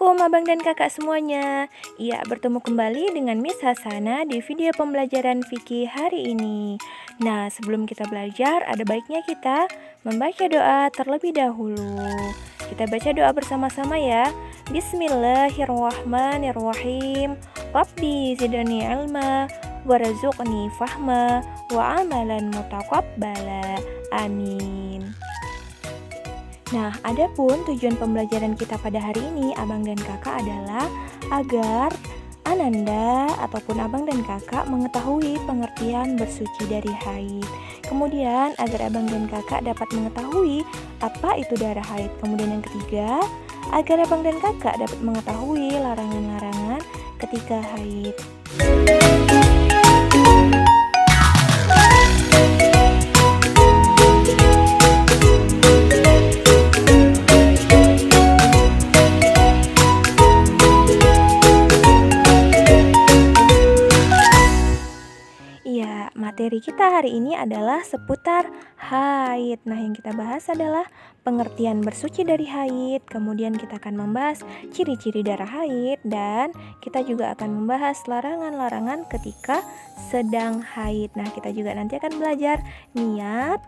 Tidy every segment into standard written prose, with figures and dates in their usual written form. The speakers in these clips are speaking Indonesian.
Assalamualaikum abang dan kakak semuanya. Iya, bertemu kembali dengan Miss Hasana di video pembelajaran fikih hari ini. Nah, sebelum kita belajar, ada baiknya kita membaca doa terlebih dahulu. Kita baca doa bersama-sama ya. Bismillahirrahmanirrahim. Rabbi zidni ilma warzuqni fahma wa amalan mutaqabbala. Amin. Nah, adapun tujuan pembelajaran kita pada hari ini, abang dan kakak adalah agar Ananda ataupun abang dan kakak mengetahui pengertian bersuci dari haid. Kemudian, agar abang dan kakak dapat mengetahui apa itu darah haid. Kemudian yang ketiga, agar abang dan kakak dapat mengetahui larangan-larangan ketika haid. Materi kita hari ini adalah seputar haid. Nah, yang kita bahas adalah pengertian bersuci dari haid. Kemudian kita akan membahas ciri-ciri darah haid. Dan kita juga akan membahas larangan-larangan ketika sedang haid. Nah, kita juga nanti akan belajar niat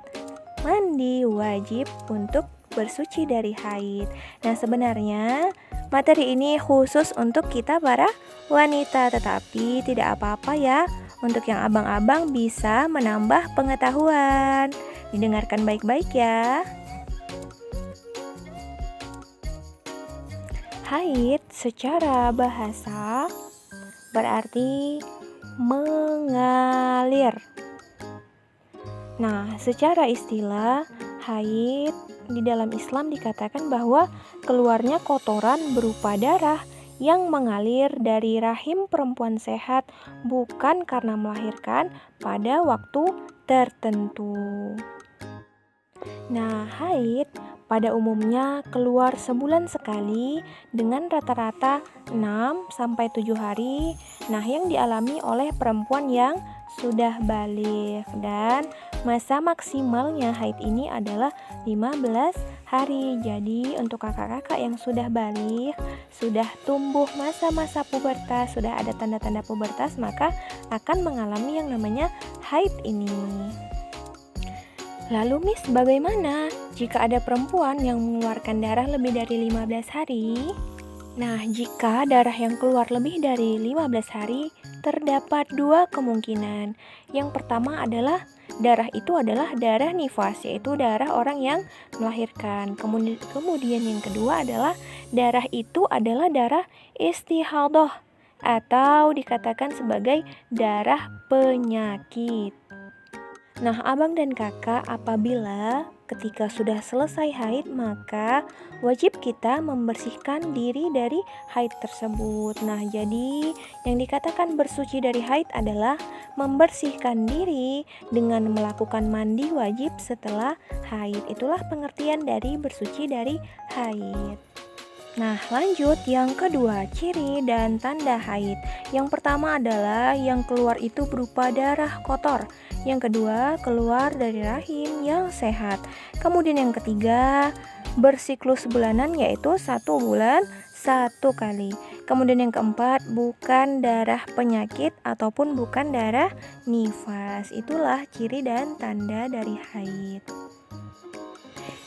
mandi wajib untuk bersuci dari haid. Nah, sebenarnya materi ini khusus untuk kita para wanita, tetapi tidak apa-apa ya. Untuk yang abang-abang bisa menambah pengetahuan. Didengarkan baik-baik ya. Haid secara bahasa berarti mengalir. Nah, secara istilah, haid di dalam Islam dikatakan bahwa keluarnya kotoran berupa darah yang mengalir dari rahim perempuan sehat bukan karena melahirkan pada waktu tertentu. Nah, haid pada umumnya keluar sebulan sekali dengan rata-rata 6-7 hari. Nah, yang dialami oleh perempuan yang sudah balik, dan masa maksimalnya haid ini adalah 15 hari. Jadi untuk kakak-kakak yang sudah balik, sudah tumbuh masa-masa pubertas, sudah ada tanda-tanda pubertas, maka akan mengalami yang namanya haid ini. Lalu Miss, bagaimana jika ada perempuan yang mengeluarkan darah lebih dari 15 hari? Nah, jika darah yang keluar lebih dari 15 hari, terdapat dua kemungkinan. Yang pertama adalah darah itu adalah darah nifas, yaitu darah orang yang melahirkan. Kemudian yang kedua adalah darah itu adalah darah istihadah atau dikatakan sebagai darah penyakit. Nah, abang dan kakak, apabila ketika sudah selesai haid, maka wajib kita membersihkan diri dari haid tersebut. Nah, jadi yang dikatakan bersuci dari haid adalah membersihkan diri dengan melakukan mandi wajib setelah haid. Itulah pengertian dari bersuci dari haid. Nah, lanjut yang kedua, ciri dan tanda haid. Yang pertama adalah yang keluar itu berupa darah kotor. Yang kedua, keluar dari rahim yang sehat. Kemudian yang ketiga, bersiklus bulanan, yaitu 1 bulan 1 kali. Kemudian yang keempat, bukan darah penyakit ataupun bukan darah nifas. Itulah ciri dan tanda dari haid.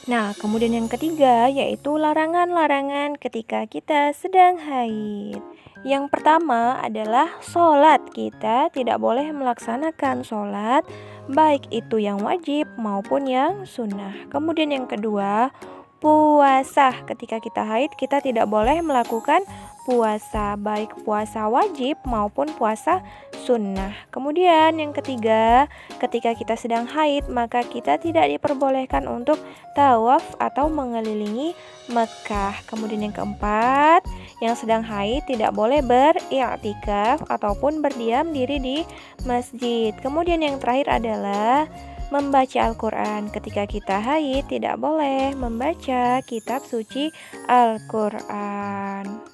Nah, kemudian yang ketiga yaitu larangan-larangan ketika kita sedang haid. Yang pertama adalah sholat. Kita tidak boleh melaksanakan sholat, baik itu yang wajib maupun yang sunnah. Kemudian yang kedua, puasa. Ketika kita haid, kita tidak boleh melakukan puasa, baik puasa wajib maupun puasa sunnah. Kemudian yang ketiga, ketika kita sedang haid, maka kita tidak diperbolehkan untuk tawaf atau mengelilingi Mekah. Kemudian yang keempat, yang sedang haid tidak boleh beriktikaf ataupun berdiam diri di masjid. Kemudian yang terakhir adalah membaca Al-Quran. Ketika kita haid, tidak boleh membaca kitab suci Al-Quran.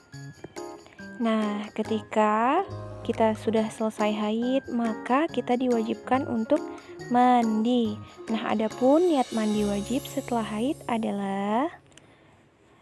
Nah, ketika kita sudah selesai haid, maka kita diwajibkan untuk mandi. Nah, adapun niat mandi wajib setelah haid adalah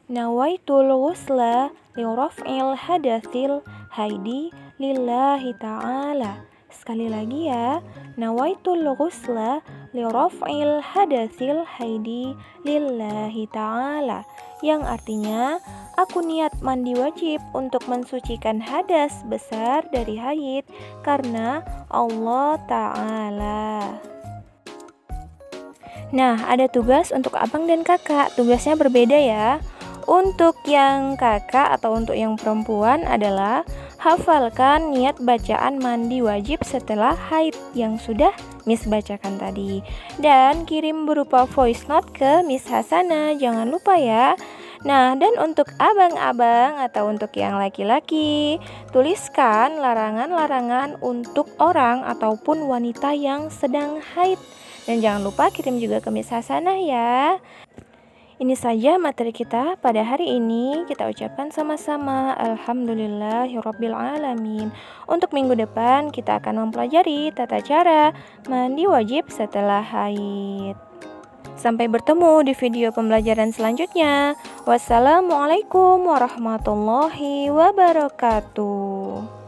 nawaitul ghusla li raf'il hadatsil haidi lillahi ta'ala. Sekali lagi ya, nawaitul ghusla li raf'il hadatsil haidi lillahi ta'ala, yang artinya aku niat mandi wajib untuk mensucikan hadas besar dari haid karena Allah Ta'ala. Nah, ada tugas untuk abang dan kakak. Tugasnya berbeda ya. Untuk yang kakak atau untuk yang perempuan adalah hafalkan niat bacaan mandi wajib setelah haid yang sudah Miss bacakan tadi. Dan kirim berupa voice note ke Miss Hasanah. Jangan lupa ya. Nah, dan untuk abang-abang atau untuk yang laki-laki, tuliskan larangan-larangan untuk orang ataupun wanita yang sedang haid. Dan jangan lupa kirim juga ke Miss Hasanah ya. Ini saja materi kita pada hari ini. Kita ucapkan sama-sama alhamdulillahirabbil alamin. Untuk minggu depan kita akan mempelajari tata cara mandi wajib setelah haid. Sampai bertemu di video pembelajaran selanjutnya. Wassalamualaikum warahmatullahi wabarakatuh.